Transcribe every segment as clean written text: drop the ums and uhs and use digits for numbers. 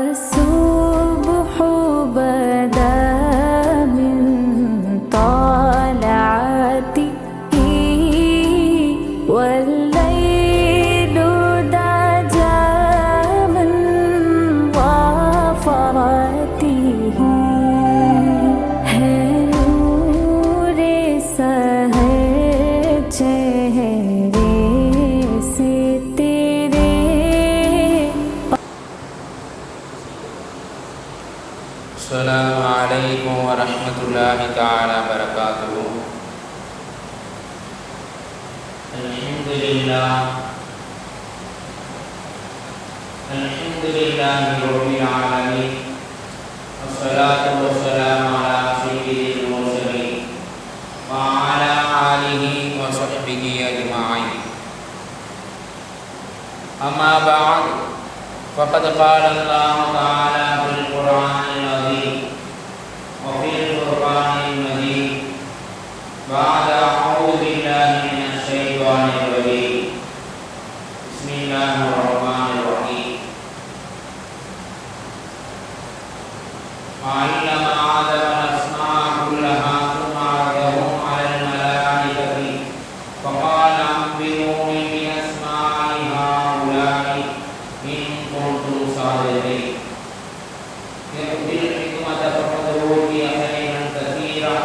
الصبح بدا من طلعته والليل دجى من ظفرته है नूर सहर चेहरे से तेरे। अस्सलामु अलैकुम वरहमतुल्लाहि तआला बरकातुहू। अल्हम्दुलिल्लाहि रब्बिल आलमीन वस्सलातु वस्सलामु अला सय्यिदिल मुरसलीन व अला आलिहि व सहबिहि अजमाइन। अम्मा बअद फ़क़द क़ाल अल्लाहु तआला फ़िल क़ुरआनिल अज़ीम व फ़िल फ़ुरक़ानिल मजीद बअद अऊज़ु बिल्लाहि मिनश शैतानिर रजीम। बिस्मिल्लाहिर रहमानिर रहीम। वअल्लम आदम अल-अस्माअ कुल्लहा सुम्मा अरदहुम अलल मलाइकति फ़क़ाल अंबिऊनी बिअस्माइ हाउलाइ इन कुंतुम सादिक़ीन। यु'तिल हिकमत फ़क़द ऊतिय खैरन कसीरा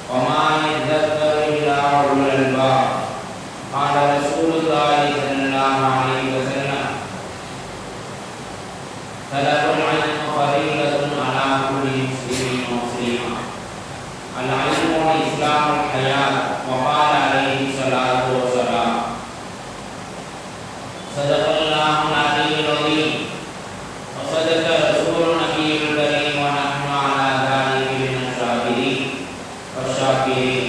व मा यज़क्करु इल्ला उलुल अलबाब। क़ाल रसूलुल्लाहि सल्लल्लाहु अलैहि वसल्लम तलबुल इल्म फ़रीज़तुन अला कुल्लि मुस्लिमिन व मुस्लिमा। अल इल्मु इस्लामुल हयात। व क़ाल अलैहि सलातु व सलाम सदक़ल्लाहुल अलीयुल अज़ीम व सदक़ रसूलुन नबियुल करीम व नहनु अला ज़ालिका मिनश शाहिदीन व शाकिरीन।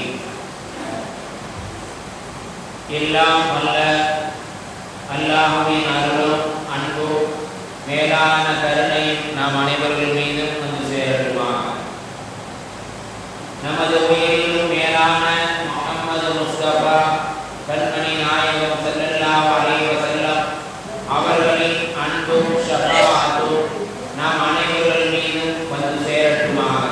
எல்லாம் வல்ல அல்லாஹ்வின் அருளும் அன்பும் மேலான கருணையும் நாம் அனைவர்கள் மீதும் வந்து சேரட்டுமாக. நமது உயிரிலும் மேலான முஹம்மது முஸ்தபா கண்மணி நாயகம் ஸல்லல்லாஹு அலைஹி வஸல்லம் அவர்களின் அன்பும் ஷஃபாஅத்தும் நாம் அனைவர்கள் மீதும் வந்து சேரட்டுமாக.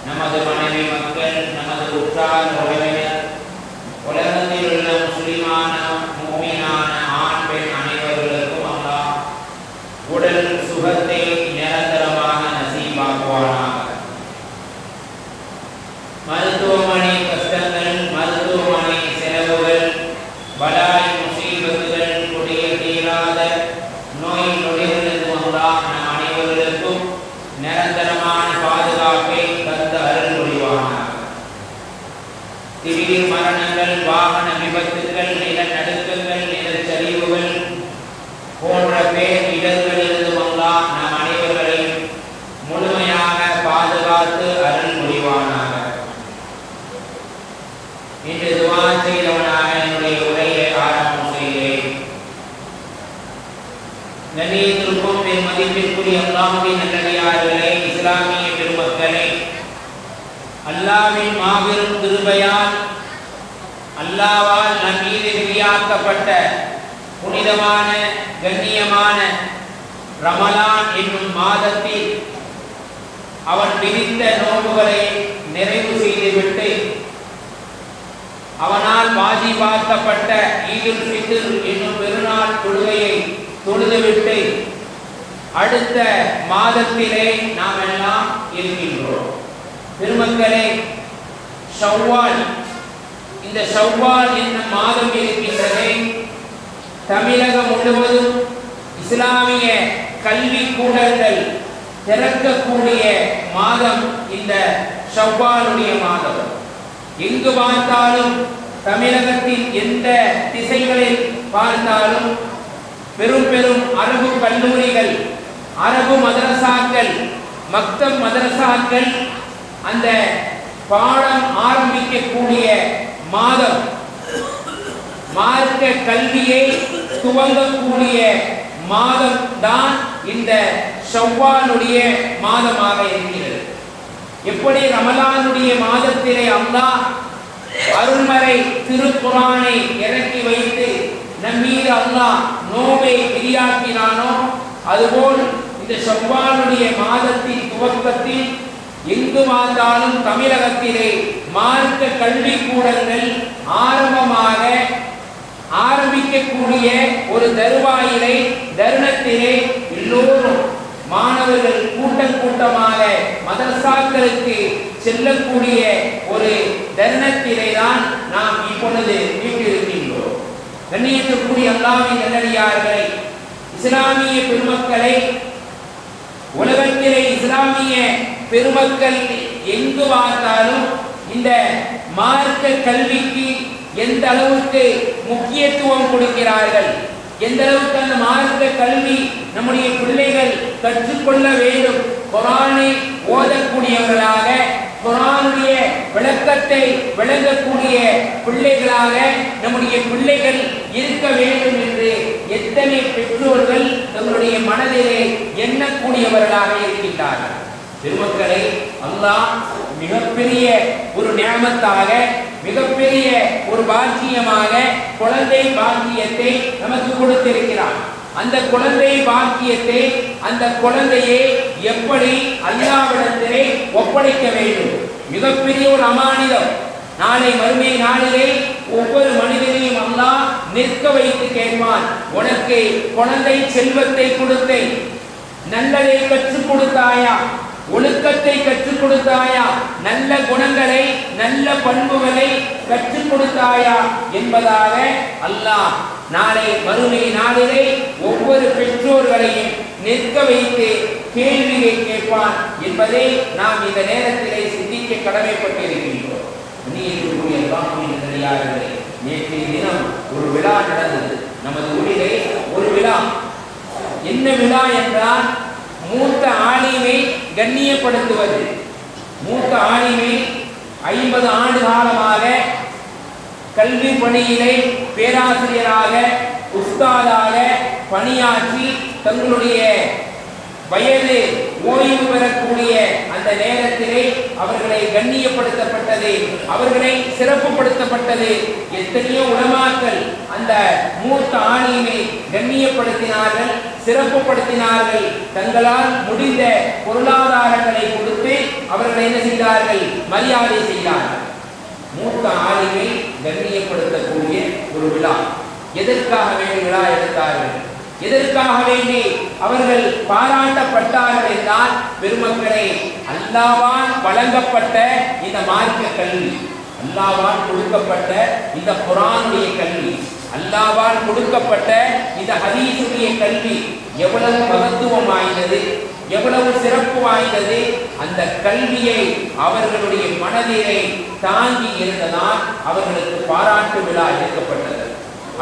நமது மனைவி மக்கள், நமது உற்றார் உறவினர், உலகத்தில் உள்ள முஸ்லிமான முஃமினான ஆண் பெண் அனைவர்களுக்கும் அல்லாஹ் உடல் சுகத்தை நிரந்தரமாக நசீபாக்குவானாக. மருத்துவமனை கஷ்டங்கள், மருத்துவமனை செலவுகள், பலாய் முசீபத்துகள், கொடிய தீராத நோய் நொடிகளிலிருந்து அல்லாஹ் நம் அனைவர்களுக்கும் நிரந்தரமான பாதுகாப்பை தந்து அருள் புரிவானாக. திடீர் மரணங்கள், வாகன விபத்துகள், நிலநடுக்கங்கள், நிலச்சரிவுகள் போன்ற பேர் இடர்களிலிருந்து அல்லாஹ் நம் அனைவர்களையும் முழுமையாக பாதுகாத்து அருள் புரிவானாக. இன்று துஆ செய்தவனாக என்னுடைய உரையை ஆரம்பம் செய்கிறேன். கண்ணியத்திற்கும் மதிப்பிற்குரிய அல்லாஹ்வின் நல்லடியார்களே, இஸ்லாமிய பெருமக்களே, அல்லாஹ்வின் மாபெரும் கிருபையால் அல்லாஹ்வால் நம் மீது விதியாக்கப்பட்ட புனிதமான கண்ணியமான ரமலான் என்னும் மாதத்தில் அவன் விதித்த நோன்புகளை நிறைவு செய்துவிட்டு அவனால் வாஜிபாக்கப்பட்ட ஈதுல் ஃபித்ர் என்னும் பெருநாள் தொழுகையை தொழுதுவிட்டு அடுத்த மாதத்திலே நாம் எல்லாம் இருக்கின்றோம். பெருமக்களே, ஷவ்வால், இந்த ஷவ்வால் என்னும் மாதம் இருக்கின்றதே, தமிழகம் முழுவதும் இஸ்லாமிய கல்வி கூடங்கள் திறக்கக்கூடிய மாதம் இந்த ஷவ்வாலுடைய மாதம். எங்கு பார்த்தாலும், தமிழகத்தின் எந்த திசைகளில் பார்த்தாலும் பெரும் பெரும் அரபு கல்லூரிகள், அரபு மதரசாக்கள், மக்தப் மதரசாக்கள் அந்த பாடம் ஆரம்பிக்கக்கூடிய மாதம், மார்க்க கல்வியை துவங்கக்கூடிய மாதம் தான் இந்த ஷவ்வாலுடைய மாதமாக இருக்கிறது. எப்படி ரமலானுடைய மாதத்திலே அல்லாஹ் அருள்மறை திருக்குர்ஆனை இறக்கி வைத்து நம்மீது அல்லாஹ் நோவை விதியாக்கினானோ, அதுபோல் இந்த ஷவ்வால் ரமலானுடைய மாதத்தின் துவக்கத்தில் எங்கு பார்த்தாலும் தமிழகத்திலே மார்க்க கல்வி கூடங்கள் ஆரம்பிக்கக்கூடிய ஒரு தருணத்திலே எல்லோரும் மாணவர்கள் கூட்டமாக மதரசாக்களுக்கு செல்லக்கூடிய ஒரு தருணத்திலே தான் நாம் இப்பொழுது வீட்டிருக்கின்றோம். கண்ணியத்திற்குரிய அல்லாஹ்வின் நல்லடியார்களே, இஸ்லாமிய பெருமக்களை, உலகத்திலே இஸ்லாமிய பெருமக்கள் எங்கு பார்த்தாலும் இந்த மார்க்க கல்விக்கு எந்த அளவுக்கு முக்கியத்துவம் கொடுக்கிறார்கள், எந்த அளவுக்கு அந்த மார்க்க கல்வி நம்முடைய பிள்ளைகள் கற்றுக்கொள்ள வேண்டும், குர்ஆனை ஓதக்கூடியவர்களாக, குர்ஆனுடைய விளக்கத்தை விளங்கக்கூடிய பிள்ளைகளாக நம்முடைய பிள்ளைகள் இருக்க வேண்டும் என்று எத்தனை பெற்றோர்கள் தங்களுடைய மனதிலே எண்ணக்கூடியவர்களாக இருக்கின்றார்கள். பெருமக்களை, அல்லாஹ் மிகப்பெரிய ஒரு நியமத்தாக, மிகப்பெரிய ஒரு பாக்கியமாக குழந்தை பாக்கியத்தை நமக்கு கொடுத்திருக்கிறார். அந்த குழந்தை பாக்கியத்தை, அந்த குழந்தையை எப்படி அல்லாஹ்விடத்திலே ஒப்படைக்க வேண்டும்? மிகப்பெரிய ஒரு அமானிதம். நாளை மறுமை நாளிலே ஒவ்வொரு மனிதனையும் அல்லாஹ் நிற்க வைத்து கேட்பான், உனக்கு குழந்தை செல்வத்தை கொடுத்தேன், நல்லதை கற்றுக் கொடுத்தாயா, ஒழுக்கத்தை கற்றுக் கொடுத்தாயா, நல்ல குணங்களை, நல்ல பண்புகளை கற்றுக் கொடுத்தாயா என்பதாக அல்லாஹ் நாளை மறுமை நாளிலே ஒவ்வொரு பெற்றோர்களையும் நிற்க வைத்து கேள்வியை கேட்பான் என்பதை நாம் இந்த நேரத்திலே சிந்திக்க கடமைப்பட்டிருக்கின்றோம். நேற்றைய தினம் ஒரு விழா நடந்தது நமது ஊரிலே. ஒரு விழா, என்ன விழா என்றால் மூத்த ஆலிமை கண்ணியப்படுத்துவது. மூத்த ஆலிமை 50 ஆண்டு காலமாக கல்வி பணியிலே பேராசிரியராக, உஸ்தாதாக பணியாற்றி தங்களுடைய வயது ஓய்வு பெறக்கூடிய அந்த நேரத்திலே அவர்களை கண்ணியப்படுத்தப்பட்டது, அவர்களை சிறப்புப்படுத்தப்பட்டது. எத்தனையோ உலமாக்கள் அந்த மூத்த ஆலிமை கண்ணியப்படுத்தினார்கள், சிறப்புப்படுத்தினார்கள். தங்களால் முடிந்த பொருளாதாரங்களை கொடுத்து அவர்களை என்ன செய்தார்கள்? மரியாதை செய்தார்கள். மூத்த ஆலிமை கண்ணியப்படுத்தக்கூடிய ஒரு விழா. எதற்காக வேண்டி விழா எடுத்தார்கள்? எதற்காக வேண்டி அவர்கள் பாராட்டப்பட்டார்கள் என்றால், பெருமக்களை, அல்லாஹ்வால் வழங்கப்பட்ட இந்த மார்க்க கல்வி, அல்லாஹ்வால் கொடுக்கப்பட்ட இந்த குர்ஆனுடைய கல்வி, அல்லாஹ்வால் கொடுக்கப்பட்ட இந்த ஹதீஸுடைய கல்வி எவ்வளவு மகத்துவம் வாய்ந்தது, எவ்வளவு சிறப்பு வாய்ந்தது. அந்த கல்வியை அவர்களுடைய மனதிலே தாங்கி இருந்ததால் அவர்களுக்கு பாராட்டு விழா எடுக்கப்பட்டது,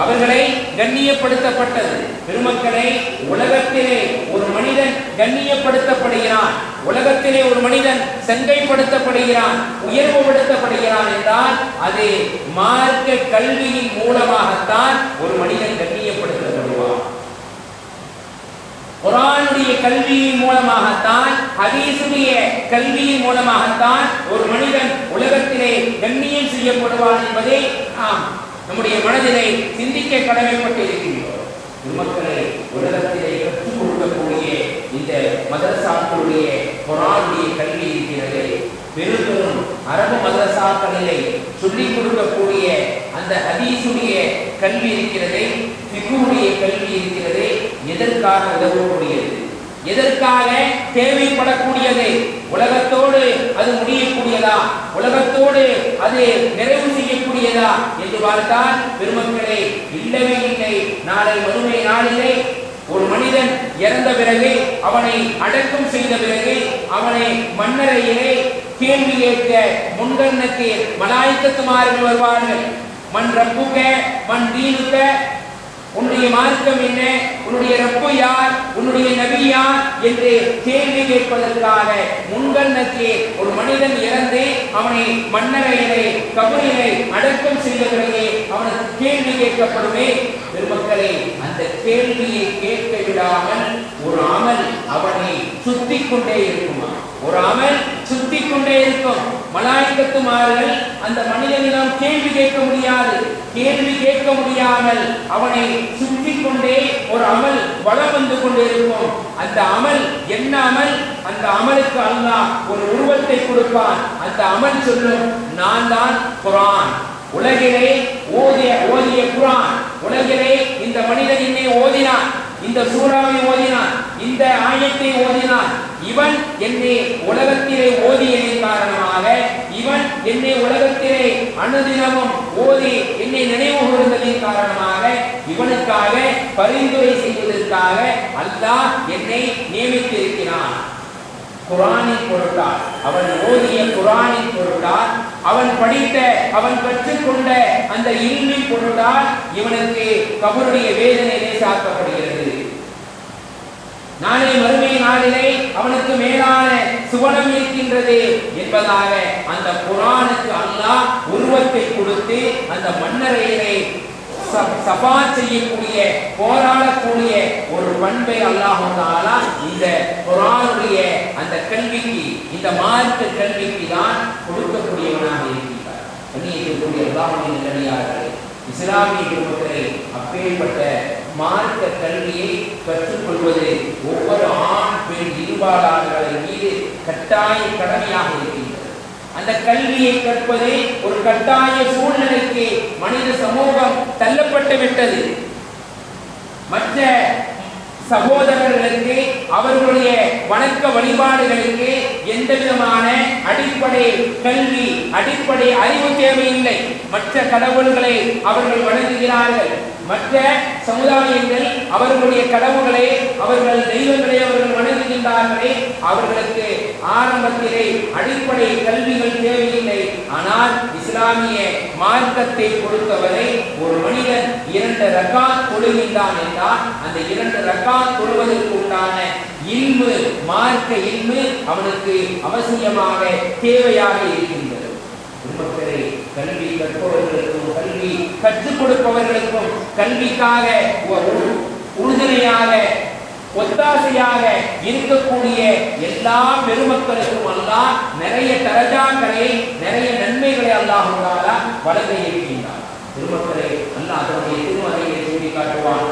அவர்களை கண்ணியப்படுத்தப்பட்டது. பெருமக்களை, உலகத்திலே ஒரு மனிதன் கண்ணியப்படுத்தப்படுகிறான், உலகத்திலே ஒரு மனிதன் சங்கைப்படுத்தப்படுகிறான், உயர்வுபடுத்தப்படுகிறான் என்றால் அது மார்க்க கல்வியின் மூலமாகத்தான் ஒரு மனிதன் கண்ணியப்படுத்தப்படுவான். குர்ஆனுடைய கல்வியின் மூலமாகத்தான், ஹதீஸுடைய கல்வியின் மூலமாகத்தான் ஒரு மனிதன் உலகத்திலே கண்ணியம் செய்யப்படுவான் என்பதை நாம் நம்முடைய மனதிலே சிந்திக்க கடமைப்பட்டு இருக்கின்றோம். பெருமக்களை, உலகத்திலே கற்றுக் கொடுக்கக்கூடிய இந்த மதரசாக்களுடைய குர்ஆனுடைய கல்வி இருக்கிறது. பெரும் அரபு மதரசாக்களிலே சொல்லிக் கொடுக்கக்கூடிய அந்த ஹதீஸுடைய கல்வி இருக்கிறது, ஃபிக்ஹுடைய கல்வி இருக்கிறது. எதற்காக உதவக்கூடியது? எதற்காக தேவைப்படக்கூடியது? உலகத்தோடு அது முடியக்கூடியதா? உலகத்தோடு அது நிறைவு செய்யக்கூடியதா என்று பார்த்தால், பெருமக்களே, இல்லவே இல்லை. நாளை மறுமை நாளிலே ஒரு மனிதன் இறந்த பிறகு, அவனை அடக்கம் செய்த பிறகு, அவனை மண்ணறையிலே கேள்வி கேட்க முன்கண்ணுக்கு மலாயிக்கத்துமார்கள் வருவார்கள். மன் ரப்புக மன் தீனுக, உன்னுடைய மார்க்கம் என்ன, உன்னுடைய ரப்பு யார், உன்னுடைய நபி யார் என்று கேள்வி கேட்பதற்காக முன்கண்ணுக்கு ஒரு மனிதன் இறந்து அவனை மண்ணறையிலே கபரிலே அடக்கம் செய்த பிறகு அவனுக்கு கேள்வி கேட்கப்படுமே. பெருமக்களே, அந்த கேள்வியை கேட்க விடாமல் ஒரு அமல் அவனை சுத்திக் கொண்டே இருக்குமா? ஒரு அமல் சுத்திக் கொண்டே இருக்கும். மலாயிக்கத்துமார்கள் அந்த மனிதனிடம் கேள்வி கேட்க முடியாது. கேள்வி கேட்க முடியாமல் அவனை சுற்றி கொண்டே ஒரு அமல் வளம் வந்து கொண்டே இருக்கும். அந்த அமல் என்ன அமல்? அந்த அமலுக்கு அல்லாஹ் ஒரு உருவத்தை கொடுப்பான். அந்த அமல் சொல்லும், நான் தான் குர்ஆன். உலகிலே ஓதிய குர்ஆன். உலகிலே இந்த மனிதன் என்னை ஓதினான், இந்த சூறாவை ஓதினான், இந்த ஆயத்தை ஓதினான். இவன் என்னை உலகத்திலே ஓதியதின் காரணமாக, இவன் என்னை உலகத்திலே அனுதினமும் ஓதி என்னை நினைவு கூர்ந்ததின் காரணமாக, இவனுக்காக பரிந்துரை செய்வதற்காக அல்லாஹ் என்னை நியமித்திருக்கிறான். குர்ஆனின் பொருட்டால், அவன் ஓதிய குர்ஆனின் பொருட்டால், அவன் படித்த, அவன் கற்றுக்கொண்ட அந்த இல்மின் பொருட்டால் இவனுக்கு கபருடைய வேதனை லேசாக்கப்படுகிறது. நாளை மறுமை நாளிலே அவனுக்கு மேலான சுவனம் இருக்கின்றது என்பதாக அந்த குர்ஆனுக்கு அல்லாஹ் உருவத்தை கொடுத்து அந்த மன்னரையிலே சபா செய்யக்கூடிய, போராடக்கூடிய ஒரு பண்பை அல்லாஹ் தஆலா இந்த குர்ஆனுடைய அந்த கல்விக்கு, இந்த மார்க்க கல்விக்கு தான் கொடுக்கக்கூடியவனாக இருக்கிறார். கண்ணியத்திற்குரிய அல்லாஹ்வின் நல்லடியார்களே, இஸ்லாமிய குடும்பத்திலே அப்பேற்பட்ட மார்க்க கல்வியை கற்றுக்கொள்வது ஒவ்வொரு ஆண் பெண் இருபாலாளர்களின் மீது கட்டாய கடமையாக இருக்கின்றது. அந்த கல்வியை கற்பது ஒரு கட்டாய சூழ்நிலைக்கு மனித சமூகம் தள்ளப்பட்டு விட்டது. மற்ற சகோதரர்களுக்கு அவர்களுடைய வணக்க வழிபாடுகளுக்கு எந்த விதமான அடிப்படை கல்வி, அடிப்படை அறிவு தேவையில்லை. மற்ற கடவுள்களை அவர்கள் வணங்குகிறார்கள். மற்ற சமுதாயங்கள் அவர்களுடைய கடவுள்களை, அவர்கள் தெய்வங்களை அவர்கள் வணங்குகின்றார்களே, அவர்களுக்கு ஆரம்பத்திலே அடிப்படை கல்விகள் தேவையில்லை. ஆனால் இஸ்லாமிய மார்க்கத்தை பொறுத்தவரை ஒரு மனிதன் 2 ரக்காத் தொழுகின்றான் என்றால் அந்த 2 ரக்காத் தொழுவதற்கு உண்டான இல்மு, மார்க்க இல்மு அவனுக்கு அவசியமாக தேவையாக இருக்கின்றது. மக்களே, கல்வி கற்பவர்களுக்கும் கல்வி கற்றுக் கொடுப்பவர்களுக்கும் கல்விக்காக உறுதுணையாக ஒத்தாசையாக இருக்கக்கூடிய எல்லா பெருமக்களுக்கும் அல்லாஹ் நிறைய தரஜாக்களை, நிறைய நன்மைகளை அல்லாஹ் தஆலா வழங்க இருக்கின்றார். பெருமக்களே, அல்லாஹ் தன்னுடைய திருமறையை சொல்லி காட்டுவான்.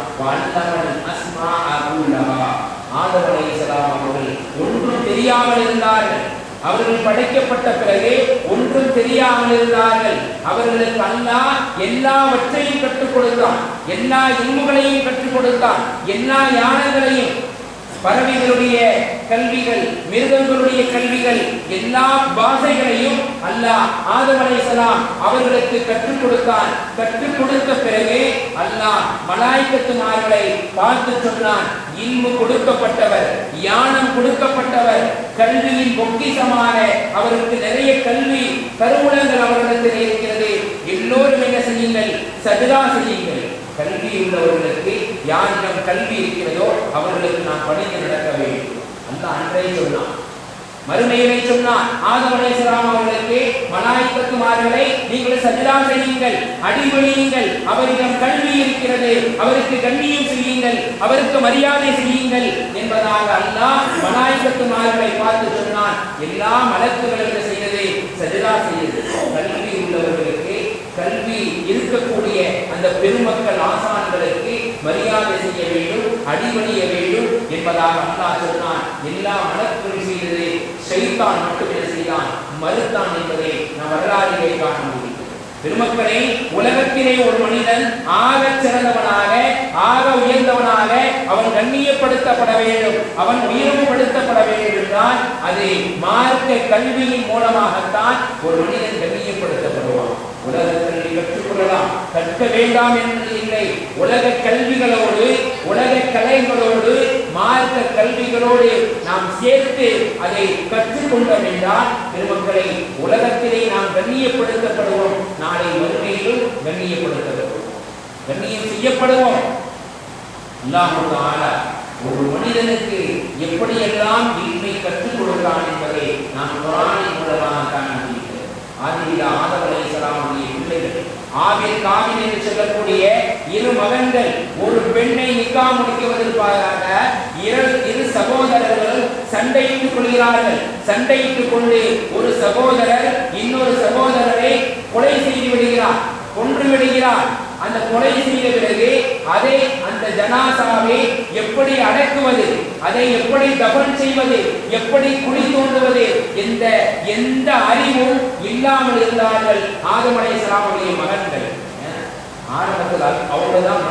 ஆதம் அலைஹிஸ்ஸலாம் அவர்கள் ஒன்றும் தெரியாமல் இருந்தார்கள். அவர்கள் படைக்கப்பட்ட பிறகு ஒன்றும் தெரியாமல் இருந்தார்கள். அவர்களுக்கு அல்லாஹ் எல்லாவற்றையும் கற்றுக் கொடுத்தான், எல்லா இல்முகளையும் கற்றுக் கொடுத்தான், எல்லா ஞானங்களையும், பறவைகளுடைய கல்விகள், மிருகங்களுடைய கல்விகள், எல்லா பாஷைகளையும் அல்லாஹ் ஆதம் அலைஹிஸ்ஸலாம் அவர்களுக்கு கற்றுக் கொடுத்தான். கற்றுக் கொடுத்த பிறகு அல்லாஹ் மலாயிக்கத்துமார்களை பார்த்து சொன்னான், இல்மு கொடுக்கப்பட்டவர், ஞானம் கொடுக்கப்பட்டவர், கல்வியின் பொக்கிஷமான அவருக்கு நிறைய கல்வி கருவூலங்கள் அவர்களிடத்தில் இருக்கிறது. எல்லோரும் என்ன செய்யுங்கள்? சஜ்தா செய்யுங்கள். கல்வி உள்ளவர்களுக்கு, யாரிடம் கல்வி இருக்கிறதோ அவர்களுக்கு நாம் பணிந்து நடக்க வேண்டும். அல்லாஹ் அன்றே சொன்னான், மறுமையிலே சொன்னான். ஆதம் அலைஹிஸ்ஸலாம் அவர்களுக்கு, மலாயிக்கத்துமார்களை நீங்கள் சஜ்தா செய்யுங்கள், அடிபணியுங்கள், அவரிடம் கல்வி இருக்கிறது, அவருக்கு கண்ணியம் செய்யுங்கள், அவருக்கு மரியாதை செய்யுங்கள் என்பதாக அல்லாஹ் மலாயிக்கத்துமார்களை பார்த்து சொன்னான். எல்லா மலக்குகளும் செய்தது, சஜ்தா செய்தது. கல்வி உள்ளவர்களுக்கு, கல்வி இருக்கக்கூடிய அந்த பெருமக்கள் ஆசான்களுக்கு மரியாதை செய்ய வேண்டும், அடிபணிய வேண்டும் என்பதாக அல்லாஹ் சொன்னான். எல்லா மலக்குகளும் செய்தது, ஷைத்தான் மட்டுமே செய்தான், மறுத்தான் என்பதை நாம் வரலாறிலே காண முடியும். பெருமக்களே, உலகத்திலே ஒரு மனிதன் ஆக சிறந்தவனாக, ஆக உயர்ந்தவனாக அவன் கண்ணியப்படுத்தப்பட வேண்டும், அவன் உயர்வுபடுத்தப்பட வேண்டும் என்றால் அது மார்க்க கல்வியின் மூலமாகத்தான் ஒரு மனிதன் கண்ணியப்படுத்தப்படுவான். உலக கல்வி கற்றுக்கொள்ளலாம், கற்க வேண்டாம் என்று இல்லை. உலக கல்விகளோடு, உலக கலைகளோடு, மார்க்க கல்விகளோடு நாம் சேர்த்து அதை கற்றுக்கொண்டோம் என்றால் பெருமக்களை உலகத்திலே நாம் கண்ணியப்படுத்தப்படுவோம், நாளை மறுமையிலும் கண்ணியப்படுத்தப்படுவோம், கண்ணியம் செய்யப்படுவோம். அல்லாஹ் தஆலா ஒரு மனிதனுக்கு எப்படியெல்லாம் இல்மை கற்றுக் கொடுத்தான் என்பதை நாம் குர்ஆனின் மூலமாக காண முடியும். ஆதியிலே ஆதம் அலைஹிஸ்ஸலாமுடைய பிள்ளைகள் ஆபில் காபில் என்று சொல்லக்கூடிய 2 மகன்கள், ஒரு பெண்ணை நிக்காஹ் முடிக்குவதற்காக 2 சகோதரர்கள் சண்டையிட்டுக் கொள்கிறார்கள். சண்டையிட்டுக் கொண்டு ஒரு சகோதரர் இன்னொரு சகோதரரை கொலை செய்து விடுகிறார், கொன்று விடுகிறார். அந்த கொலை செய்த பிறகு அதை அந்த ஜனாசாவை எப்படி அடக்குவது, அதை எப்படி தஃபன் செய்வது, எப்படி குழி தோண்டுவது எந்த அறிவும் இல்லாமல் இருந்தார்கள் ஆதம் அலைஹிஸ்ஸலாமுடைய மகன்கள். ஆரம்பத்தில் அவங்கதான்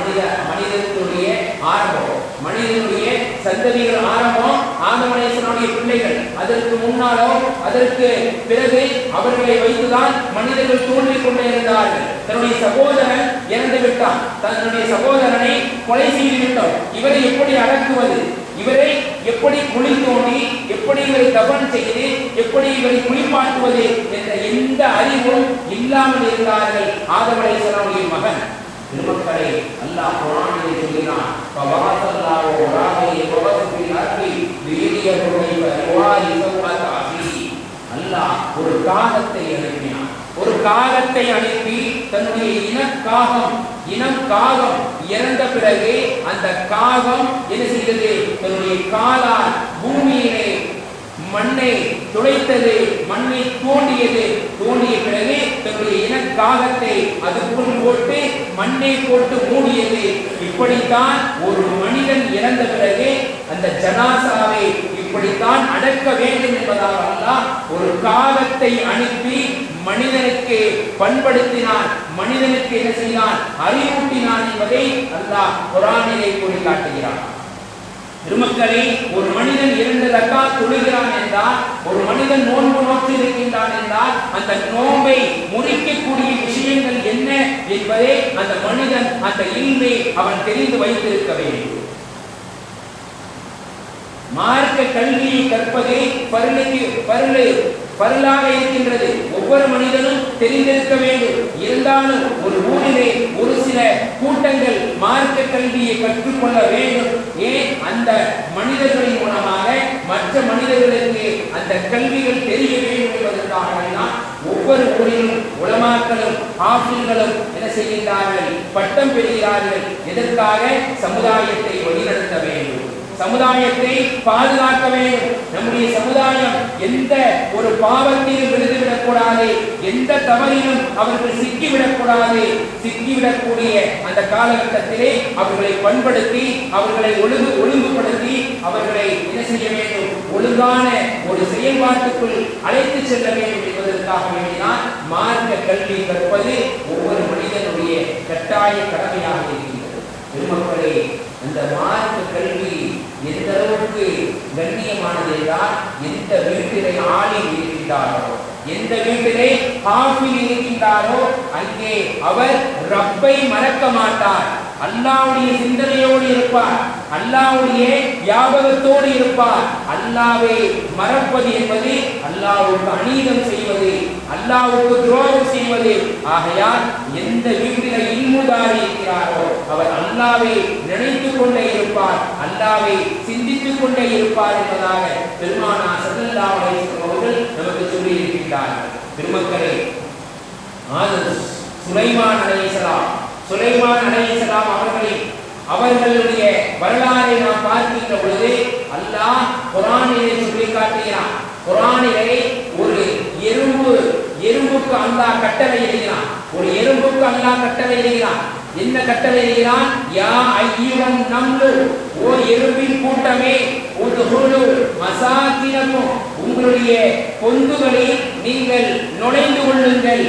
மனிதனுடைய ஆரம்பம், மனிதனுடைய சந்ததிகள் ஆரம்பம் ஆதம் அலைஹிஸ்ஸலாமுடைய பிள்ளைகள். அதற்கு முன்னாலோ அதற்கு பிறகு அவர்களை வைத்துதான் மனிதர்கள் தோன்றிக் கொண்டே இருந்தார்கள். தன்னுடைய சகோதரன் இறந்து விட்டான், தன்னுடைய சகோதரனை கொலை செய்து விட்டோம், இவரை எப்படி அடக்குவது, இவரை எப்படி குழி தோண்டி, எப்படி இவரை தஃபன் செய்து, எப்படி இவரை குளிப்பாட்டுவது என்ற எந்த அறிவும் இல்லாமல் இருந்தார்கள் ஆதம் அலைஹிஸ்ஸலாமுடைய மகன். திருமக்களை அல்லாஹ் குர்ஆனிலே சொல்கிறான், ஃபபாஸல்லாஹு ராஹிய வவஃபில் அர்தி லியரியஹுவை வவாரி சௌஅத் அஃபீ. அல்லாஹ் ஒரு காகத்தை அனுப்பினான். ஒரு காகத்தை அனுப்பி தன்னுடைய இனம் காகம் இறந்த பிறகு அந்த காகம் என்ன செய்தது, தன்னுடைய காலால் பூமியிலே மண்ணை துளைத்தது, மண்ணை தோண்டியது. தோண்டிய பிறகு தன்னுடைய இனக்காகத்தை அதுக்குள் போட்டு மண்ணை போட்டு மூடியது. இப்படித்தான் ஒரு மனிதன் இறந்த பிறகு அந்த ஜனாசாவை இப்படித்தான் அடக்க வேண்டும் என்பதாக அல்லாஹ் ஒரு காகத்தை அனுப்பி மனிதனுக்கு பண்படுத்தினான், மனிதனுக்கு என்ன செய்தான், அறிவூட்டினான் என்பதை அல்லாஹ் குர்ஆனிலே கூறி காட்டுகிறான். திருமக்களே, ஒரு மனிதன் 2 ரக்காத் தொழுகிறான் என்றால், ஒரு மனிதன் நோன்பு நோக்கி இருக்கின்றான் என்றால், அந்த நோன்பை முறிக்கக்கூடிய விஷயங்கள் என்ன என்பதை அந்த மனிதன் அந்த இல்மை அவன் தெரிந்து வைத்திருக்க வேண்டும். மார்க்க கல்வியை கற்பதே பருளாக இருக்கின்றது. ஒவ்வொரு மனிதனும் தெரிந்திருக்க வேண்டும். இருந்தாலும் ஒரு ஊரிலே ஒரு சில கூட்டங்கள் மார்க்க கல்வியை கற்றுக்கொள்ள வேண்டும். ஏன், அந்த மனிதர்களின் மூலமாக மற்ற மனிதர்களுக்கு அந்த கல்விகள் தெரிய வேண்டும் என்பதற்காக ஒவ்வொரு ஊரிலும் உலமாக்களும் ஆஃபீல்களும் என்ன செய்கின்றார்கள், பட்டம் பெறுகிறார்கள். எதற்காக? சமுதாயத்தை வழிநடத்த வேண்டும், சமுதாயத்தை பாதுகாக்க வேண்டும். நம்முடைய சமுதாயம் எந்த ஒரு பாவத்திலும் விழுந்துவிடக் கூடாது, எந்த தவறிலும் அவர்கள் சிக்கிவிடக்கூடாது. சிக்கிவிடக்கூடிய அந்த காலகட்டத்திலே அவர்களை பண்படுத்தி, அவர்களை ஒழுங்குபடுத்தி, அவர்களை என்ன செய்ய வேண்டும், ஒழுங்கான ஒரு செயல்பாட்டுக்குள் அழைத்து செல்ல வேண்டும் என்பதற்காக வேண்டினால் மார்க்க கல்வி கற்பது ஒவ்வொரு மனிதனுடைய கட்டாய கடமையாக இருக்கின்றது. பெருமக்களே, அந்த மார்க்க கல்வி எந்த அளவுக்கு கண்ணியமானது என்றால், எந்த வீட்டிலே ஆலிம் இருக்கின்றாரோ, எந்த வீட்டிலே ஹாஃபில் இருக்கின்றாரோ, அங்கே அவர் ரப்பை மறக்க மாட்டார், அல்லாஹ்வுடைய சிந்தனையோடு இருப்பார், அல்லாஹ்வுடைய ஞாபகத்தோடு இருப்பார். அல்லாஹ்வை மறப்பது என்பது அல்லாஹ்வுக்கு அநீதம் செய்வது, அல்லாஹ்வுக்கு துரோகம் செய்வது. ஆகையால் எந்த வீட்டிலே இல்முதாரி இருக்கிறாரோ அவர் அல்லாஹ்வை நினைத்துக் கொண்டே இருப்பார், அல்லாஹ்வை சிந்தித்துக் கொண்டே இருப்பார் என்பதாக பெருமானார் ஸல்லல்லாஹு அலைஹி வஸல்லம் அவர்கள் நமக்கு சொல்லி இருக்கின்றார்கள். பெருமக்களே, சுலைமான் அலைஹிஸ்ஸலாம் அவர்களுடைய வரலாறை நாம் பார்க்கின்ற பொழுது அல்லாஹ் குர்ஆனிலே சொல்லி காட்டுகிறான். குர்ஆனிலே ஒரு எறும்புக்கு அல்லாஹ் கட்டளை இடுகிறான். ஒரு எறும்புக்கு அல்லாஹ் கட்டளை இடுகிறான். என்ன கட்டளை இடுகிறான்? யா அய்யுஹன் நம்லு, ஓ எறும்பின் கூட்டமே, உத்ஹுலு மசாகினக்கும், உங்களுடைய பொந்துகளில் நீங்கள் நுழைந்து கொள்ளுங்கள்.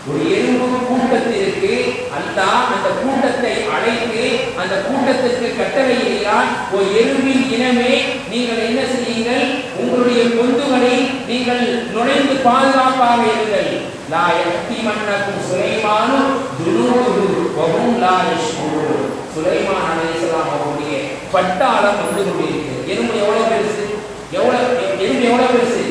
ஒரு எறும்பு கூட்டத்திற்கு அல்லாஹ் அந்த கூட்டத்தை அழைத்து அந்த கூட்டத்திற்கு கட்டளை இடுகிறான். ஓ எறும்பின் இனமே, நீங்கள் என்ன செய்யுங்கள், உங்களுடைய பொந்துகளில் நீங்கள் நுழைந்து பாதுகாப்பாக இருங்கள். லா யஹ்திமன்னக்கும் சுலைமானு துனூஹு வஹும் லா யஷ்உரூன். சுலைமான் அலைஹிஸ்ஸலாம் அவருடைய பட்டாளம் வந்து கொண்டிருக்கிறது. எறும்பு எவ்வளவு பெருசு, எறும்பு எவ்வளவு பெருசு,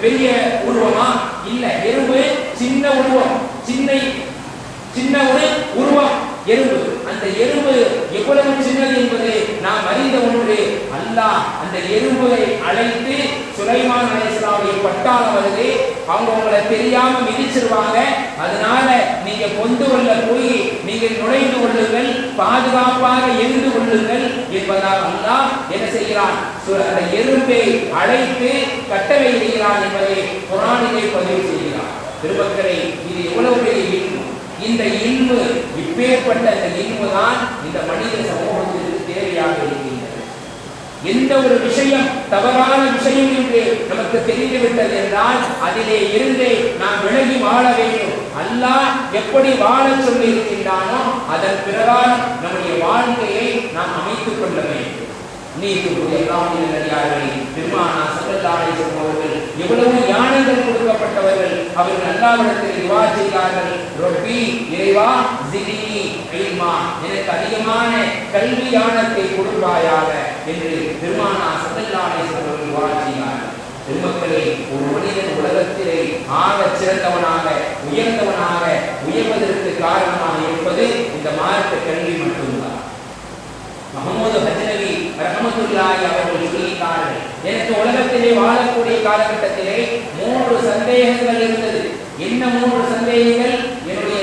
பெரிய உருவமா? இல்ல, எறும்பு சின்ன உருவம், சின்ன ஒரு உருவம் எறும்பு. அந்த எறும்பு எவ்வளவு சின்னது என்பது நாம் அறிந்த ஒன்று. அல்லாஹ் அந்த எறும்புகளை அழைத்து சுலைமான் அலைஹிஸ்ஸலாமுடைய பட்டாளம் வருது, அவங்க உங்களை தெரியாம மிதிச்சிருவாங்க, அதனால நீங்க பொந்து கொள்ள போய் நீங்கள் நுழைந்து கொள்ளுங்கள், பாதுகாப்பாக இருந்து கொள்ளுங்கள் என்பதால் அல்லாஹ் என்ன செய்கிறான், அந்த எறும்பை அழைத்து கட்டளை செய்கிறான் என்பதை குர்ஆனிலே பதிவு செய்கிறார். பெருமக்களே, இது எவ்வளவு பெரிய இல்மு! இந்த இல்மு, இப்பேற்பட்ட அந்த இல்மு தான் இந்த மனித சமூகத்திற்கு தேவையாக இருக்கின்றது. எந்த ஒரு விஷயம் தவறான விஷயம் என்று நமக்கு தெரிந்துவிட்டது என்றால் அதிலே இருந்து நாம் விலகி வாழ வேண்டும். அல்லாஹ் எப்படி வாழ சொல்லி இருக்கின்றானோ அதன் பிரகாரம் நம்முடைய வாழ்க்கையை நாம் அமைத்துக் கொள்ள வேண்டும். பெருமானார் ஸல்லல்லாஹு அலைஹி வஸல்லம் அவர்கள் எவ்வளவு ஞானங்கள் கொடுக்கப்பட்டவர்கள், அவர்கள் அல்லாஹ்விடத்தில் துஆ செய்தார்கள், ரப்பி இறைவா ஸித்னி இல்மா, எனக்கு அதிகமான கல்வி ஞானத்தை கொடுப்பாயாக என்று பெருமானார் ஸல்லல்லாஹு அலைஹி வஸல்லம் துஆ செய்தார்கள். பெருமக்களே, ஒரு மனிதன் உலகத்திலே ஆக சிறந்தவனாக உயர்ந்தவனாக உயர்வதற்கு காரணமாக இருப்பது இந்த மார்க்க கல்வி மட்டும்தான். முஹம்மது ஹஜ்னவி ரஹ்மத்துல்லாஹி அவர்கள் சொல்லியிருக்கிறார்கள், எனக்கு உலகத்திலே வாழக்கூடிய காலகட்டத்திலே 3 சந்தேகங்கள் இருந்தது. என்ன 3 சந்தேகங்கள்? என்னுடைய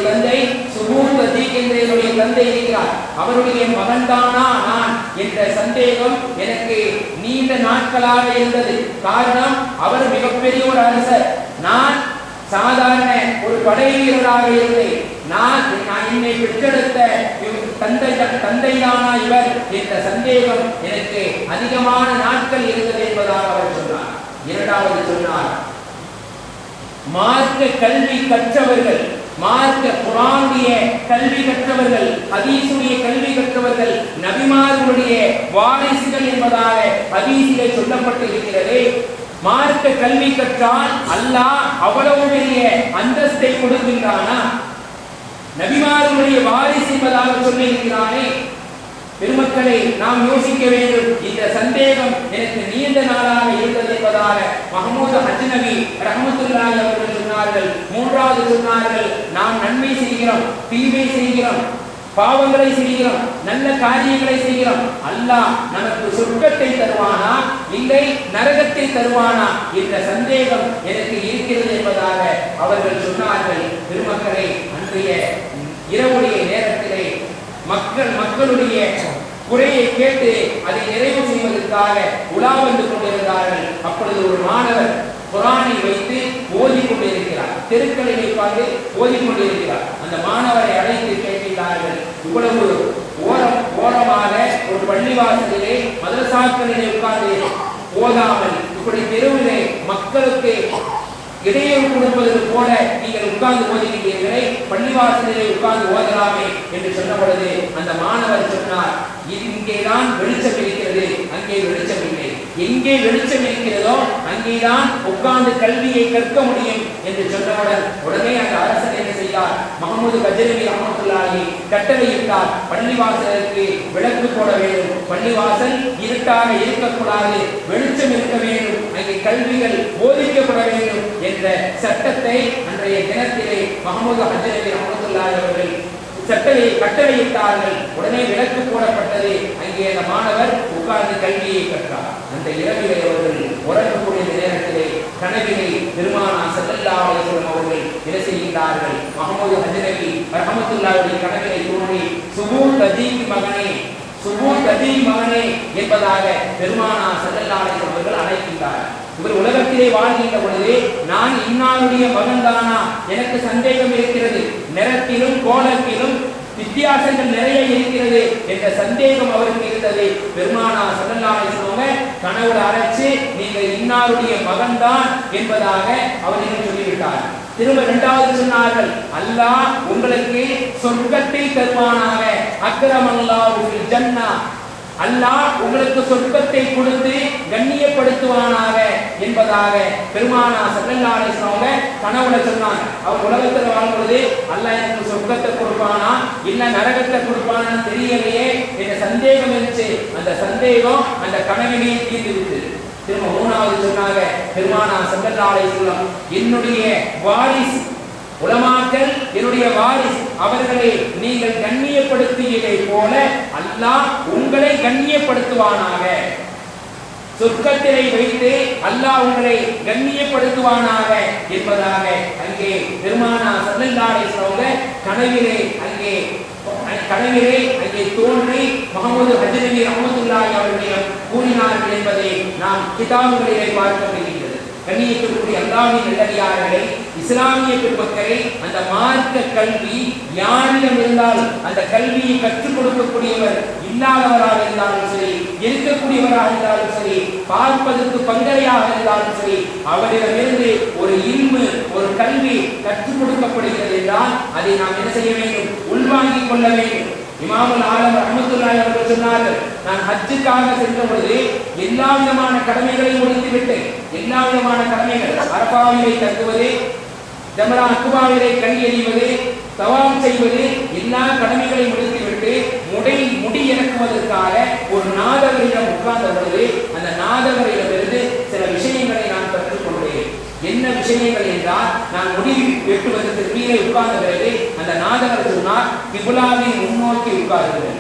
தந்தை சுபூத் அதீக் என்ற என்னுடைய தந்தை இருக்கிறார், அவருடைய மகன்தானா நான் என்ற சந்தேகம் எனக்கு நீண்ட நாட்களாக இருந்தது. காரணம், அவர் மிகப்பெரிய ஒரு அரசர், நான் சாதாரண ஒரு படை வீரராக இருந்தேன். நான் என்னை பெற்றெடுத்த தந்தைதானா இவர் என்ற சந்தேகம் எனக்கு அதிகமான நாட்கள் இருந்தது என்பதாக அவர் சொன்னார். இரண்டாவது சொன்னார், மார்க்க கல்வி கற்றவர்கள், மார்க்க குர்ஆனுடைய கல்வி கற்றவர்கள், ஹதீஸுடைய கல்வி கற்றவர்கள் நபிமார்களுடைய வாரிசுகள் என்பதாக ஹதீஸிலே சொல்லப்பட்டு இருக்கிறது. மார்க்க கல்வி கற்றால் அல்லாஹ் அவ்வளவு பெரிய அந்தஸ்தை கொடுக்கின்றானா? நபிமார்களுடைய வாரிசு என்பதாக சொல்லியிருக்கிறானே. பெருமக்களை, நாம் யோசிக்க வேண்டும். இந்த சந்தேகம் எனக்கு நீண்ட நாளாக இருந்தது என்பதாக முஹம்மது ஹஜ்னவி ரஹ்மத்துல்லாஹி அவர்கள் சொன்னார்கள். மூன்றாவது சொன்னார்கள், நாம் நன்மை செய்கிறோம், தீமை செய்கிறோம், பாவங்களை செய்கிறோம், நல்ல காரியங்களை செய்கிறோம், அல்லாஹ் நமக்கு சொர்க்கத்தை தருவானா இல்லை நரகத்தை தருவானா என்ற சந்தேகம் எனக்கு இருக்கிறது என்பதாக அவர்கள் சொன்னார்கள். பெருமக்களை, அன்றைய இரவுடைய நேரத்திலே மக்களுடைய குறையை கேட்டு அதை நிறைவு செய்வதற்காக உலா வந்து கொண்டிருந்தார்கள். அப்பொழுது ஒரு மாணவர் குர்ஆனை வைத்து ஓதிக் கொண்டிருக்கிறார், தெருக்களில் உட்கார்ந்து ஓதிக் கொண்டிருக்கிறார். அந்த மாணவரை அழைத்து கேட்கிறார்கள், இவ்வளவு ஓரமாக ஒரு பள்ளிவாசலிலே மதரசாக்களிலே உட்கார்ந்து ஓதாமல் இப்படி தெருவிலே மக்களுக்கு இடையூறு கொடுப்பதற்கு போல நீங்கள் உட்கார்ந்து ஓதுகிறீர்களே, பள்ளிவாசலிலே உட்கார்ந்து ஓதலாமே என்று சொன்ன பொழுது அந்த மாணவர் சொன்னார், இங்கேதான் வெளிச்சம் இருக்கிறது, அங்கே வெளிச்சம் இல்லை. எங்கே வெளிச்சம் இருக்கிறதோ அங்கேதான் உட்கார்ந்து கல்வியை கற்க முடியும் என்று சொன்னவுடன் உடனே அந்த அரசர் என்ன செய்தார், முஹம்மது ஹஜ்னவி ரஹ்மத்துல்லாஹி கட்டளையிட்டார், பள்ளிவாசலுக்கு விளக்கு போட வேண்டும், பள்ளிவாசல் இருட்டாக இருக்கக்கூடாது, வெளிச்சம் இருக்க வேண்டும், அங்கே கல்விகள் போதிக்கப்பட வேண்டும் என்ற சட்டத்தை அன்றைய தினத்திலே முஹம்மது ஹஜ்னவி ரஹ்மத்துல்லாஹி அவர்கள் கட்டளையிட்டார்கள். உடனே விளக்கு போடப்பட்டது. அங்கே அந்த மாணவர் உட்கார்ந்து கல்வியை கற்றார். அந்த இரவிலே அவர்கள் உறங்கக்கூடிய நேரத்திலே கனவிலே பெருமானார் ஸல்லல்லாஹு அலைஹி வஸல்லம் அவர்கள் என்ன செய்கிறார்கள், முஹம்மது ஹஜ்னவி ரஹ்மத்துல்லாஹி கனவிலே தோன்றி சுபூத் அதீக் மகனே, சுபூத் அதீக் மகனே என்பதாக பெருமானார் ஸல்லல்லாஹு அலைஹி வஸல்லம் அவர்கள் அழைக்கின்றார். இவர் உலகத்திலே வாழ்கின்ற பொழுது நான் இன்னாருடைய மகன்தானா, எனக்கு சந்தேகம் இருக்கிறது, நிறத்திலும் கோலத்திலும் வித்தியாசங்கள் நிறைய இருக்கிறது என்ற சந்தேகம் அவருக்கு இருந்தது. பெருமானார் ஸல்லல்லாஹு அலைஹி வஸல்லம் கனவுல அழைச்சு நீங்கள் இன்னாருடைய மகன்தான் என்பதாக அவர்கள் சொல்லிவிட்டார். திரும்ப இரண்டாவது சொன்னார்கள், அல்லாஹ் உங்களுக்கு சொர்க்கத்தை தருவானாக, அக்ரமல்லாஹு ஃபில் ஜன்னா, அல்லாஹ் உங்களுக்கு சொர்க்கத்தை கொடுத்து கண்ணியப்படுத்துவானாக என்பதாக பெருமானார் ஸல்லல்லாஹு அலைஹி வஸல்லம் கனவுல சொன்னாங்க. அவர் உலகத்தில் வாழ்வது அல்லாஹ் எனக்கு சொர்க்கத்தை கொடுப்பானா இல்ல நரகத்தை கொடுப்பானான்னு தெரியலையே என்ற சந்தேகம் இருந்துச்சு. அந்த சந்தேகம் அந்த கனவிலே தீர்ந்து விட்டது. திரும்ப மூணாவது சொன்னாங்க பெருமானார் ஸல்லல்லாஹு அலைஹி வஸல்லம், என்னுடைய வாரிசு உலமாக்கள் என்னுடைய வாரிஸ், அவர்களை நீங்கள் கண்ணியப்படுத்தியதை போல அல்லாஹ் உங்களை கண்ணியப்படுத்துவானாக. சொர்க்கத்திலே வைத்து அல்லாஹ் உங்களை கண்ணியப்படுத்துவானாக என்பதாக அங்கே பெருமானார் ஸல்லல்லாஹு அலைஹி வஸல்லம் கனவிலே அங்கே தோன்றி முஹம்மது ஹஜ்ரமி ரஹ்மத்துல்லாஹி அவர்களிடம் கூறினார்கள் என்பதை நாம் கிதாபுகளிலே பார்க்க முடிகிறது. கண்ணியத்திற்குரிய அல்லாஹ்வின் நல்லடியார்களே, இஸ்லாமிய பெருமக்களே, அந்த மார்க்க கல்வி யாரிடம் இருந்தாலும் அந்த கல்வியை கற்றுக் கொடுக்கக்கூடியவர் இல்லாதவராக இருந்தாலும் சரி, இருக்கக்கூடியவராக இருந்தாலும் சரி, பார்ப்பதற்கு பங்கரையாக இருந்தாலும் சரி, அவரிடமிருந்து ஒரு இல்மு, ஒரு கல்வி கற்றுக் கொடுக்கப்படுகிறது என்றால் அதை நாம் என்ன செய்ய வேண்டும்? உள்வாங்கிக் கொள்ள வேண்டும். இமாமுல் ஆலம் ரஹ்மத்துல்லாஹி அவர்கள் சொன்னார்கள், நான் ஹஜ்ஜுக்காக சென்ற பொழுது எல்லா விதமான கடமைகளையும் முடித்து விட்டேன். எல்லா விதமான கடமைகள், அரபாவிலே தங்குவது, ஜம்ரா அக்பாவிலே கல் எறிவது, தவாப் செய்வது, எல்லா கடமைகளையும் முடித்துவிட்டு முடி இறக்குவதற்காக ஒரு நாதகரிடம் உட்கார்ந்த பொழுது அந்த நாதகரிடமிருந்து சில விஷயங்களை நான் கற்றுக்கொண்டேன். என்ன விஷயங்கள் என்றால், நான் முடி வெட்டுவதற்கு கீழே உட்கார்ந்த பிறகு அந்த நாதகர் சொன்னார், கிபுலாவை முன்னோக்கி உட்காருங்கள்.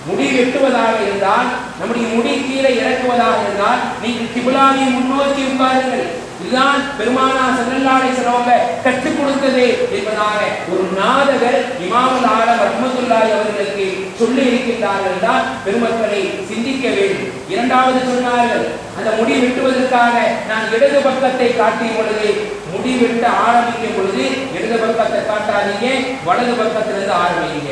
முடி வெட்டுவதாக இருந்தால், நம்முடைய முடி கீழே இறக்குவதாக இருந்தால் நீங்கள் கிபுலாவை முன்னோக்கி உட்காருங்கள். இதுதான் பெருமானார் ஸல்லல்லாஹு அலைஹி வஸல்லம் கற்றுக் கொடுத்தது என்பதாக ஒரு நாதகர் இமாமுல் ஆலம் ரஹ்மத்துல்லாஹி அவர்களுக்கு சொல்லி இருக்கின்றார்கள் என்றால் பெருமக்களை சிந்திக்க வேண்டும். இரண்டாவது சொன்னார்கள், அந்த முடி வெட்டுவதற்காக நான் இடது பக்கத்தை காட்டிய பொழுது, முடி வெட்ட ஆரம்பிக்கும் பொழுது இடது பக்கத்தை காட்டாதீங்க, வலது பக்கத்திலிருந்து ஆரம்பிங்க.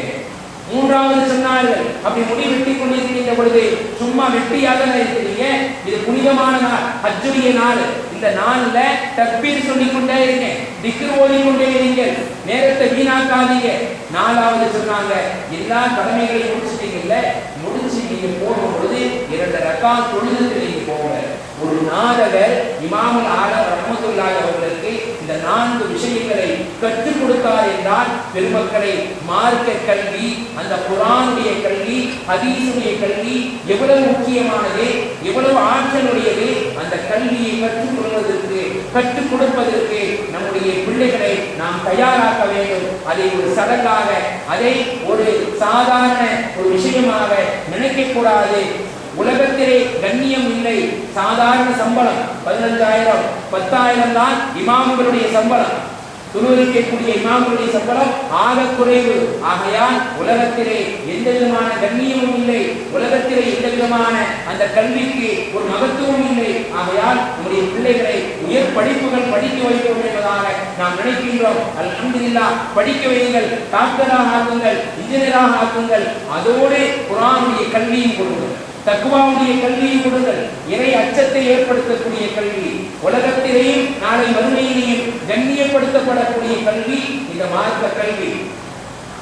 மூன்றாவது சொன்னார்கள், அப்படி முடி வெட்டி கொண்டிருக்கின்ற பொழுது சும்மா வெட்டியாக இருக்கிறீங்க, இது புனிதமான நாள், ஹஜ்ஜுடைய நாள், இந்த நாள்ல தக்பீர் சொல்லிக் கொண்டே இருங்க, திக்ர் ஓதிக்கொண்டே இருங்க, நேரத்தை வீணாக்காதீங்க. நாலாவது சொன்னாங்க, எல்லா கடமைகளையும் முடிச்சிட்டீங்கல்ல, முடிச்சு நீங்க போகும் பொழுது 2 ரக்காத் தொழுதுட்டு நீங்க போங்க. ஒரு நாதகர் இமாமுல் ஆலம் ரஹ்மத்துல்லாஹி அவர்களுக்கு இந்த 4 விஷயங்களை கற்றுக் கொடுத்தார் என்றால் பெருமக்களை மார்க்க கல்வி, அந்த குர்ஆனுடைய கல்வி, ஹதீஸுடைய கல்வி எவ்வளவு முக்கியமானது, எவ்வளவு ஆற்றலுடையது. அந்த கல்வியை கற்றுக் கொடுப்பதற்கு நம்முடைய பிள்ளைகளை நாம் தயாராக்க வேண்டும். அதை ஒரு சடங்காக, அதை ஒரு சாதாரண ஒரு விஷயமாக நினைக்க கூடாது. உலகத்திலே கண்ணியம் இல்லை. சாதாரண சம்பளம் 15,000 10,000 தான் இமாம்களுடைய சம்பளம். துருவரிக்கக்கூடிய இமாம்களுடைய சம்பளம் ஆக குறைவு. ஆகையால் உலகத்திலே எந்த விதமான கண்ணியமும் இல்லை, உலகத்திலே எந்த விதமான அந்த கல்விக்கு ஒரு மகத்துவம் இல்லை. ஆகையால் நம்முடைய பிள்ளைகளை உயர் படிப்புகள் படிக்க வைப்போம் என்பதாக நாம் நினைக்கின்றோம். அல்ஹம்துலில்லாஹ், படிக்க வையுங்கள், டாக்டராக ஆக்குங்கள், இன்ஜினியராக ஆக்குங்கள். அதோடு குர்ஆனுடைய கல்வியும் கொடுங்கள், தக்வாவுடைய கல்வியை கொடுங்கள், இறை அச்சத்தை ஏற்படுத்தக்கூடிய கல்வி, உலகத்திலேயும் நாளை மறுமையிலேயும் கண்ணியப்படுத்தப்படக்கூடிய கல்வி இந்த மார்க்க கல்வி.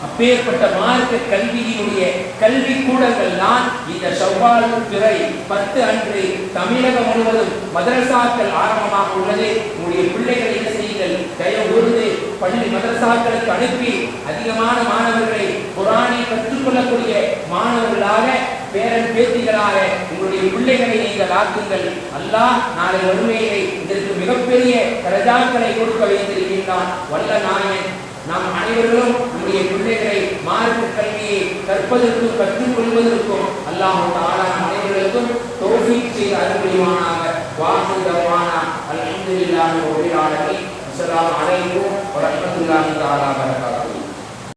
அப்பேற்பட்ட மார்க்க கல்வியினுடைய கல்வி கூடங்கள் தான் இந்த ஷவ்வால் பிறை 10 அன்று தமிழகம் முழுவதும் மதரசாக்கள் ஆரம்பமாக உள்ளது. உங்களுடைய பிள்ளைகளை என்ன செய்யுங்கள், தயவுகூர்ந்து பள்ளி மதரசாக்களுக்கு அனுப்பி அதிகமான மாணவர்களை குர்ஆனை கற்றுக்கொள்ளக்கூடிய மாணவர்களாக, பேரன் பேத்திகளாக உங்களுடைய பிள்ளைகளை நீங்கள் ஆக்குங்கள். அல்லாஹ் நாளை வறுமையை இதற்கு மிகப்பெரிய தரஜாக்களை கொடுக்க வைத்திருக்கின்றான். வல்ல நாயன் நாம் அனைவர்களும் நம்முடைய பிள்ளைகளை மார்க்க கல்வியை கற்பதற்கும் கற்றுக்கொள்வதற்கும் அல்லாஹ் தஆலா அனைவர்களுக்கும் தௌஃபீக் செய்து அருள் புரிவானாக. வாஹிர் தவானா அல்ஹம்துலில்லாஹி ரப்பில் ஆலமீன். அஸ்ஸலாமு அலைக்கும் வ ரஹ்மத்துல்லாஹி தஆலா வ பரகாத்துஹு.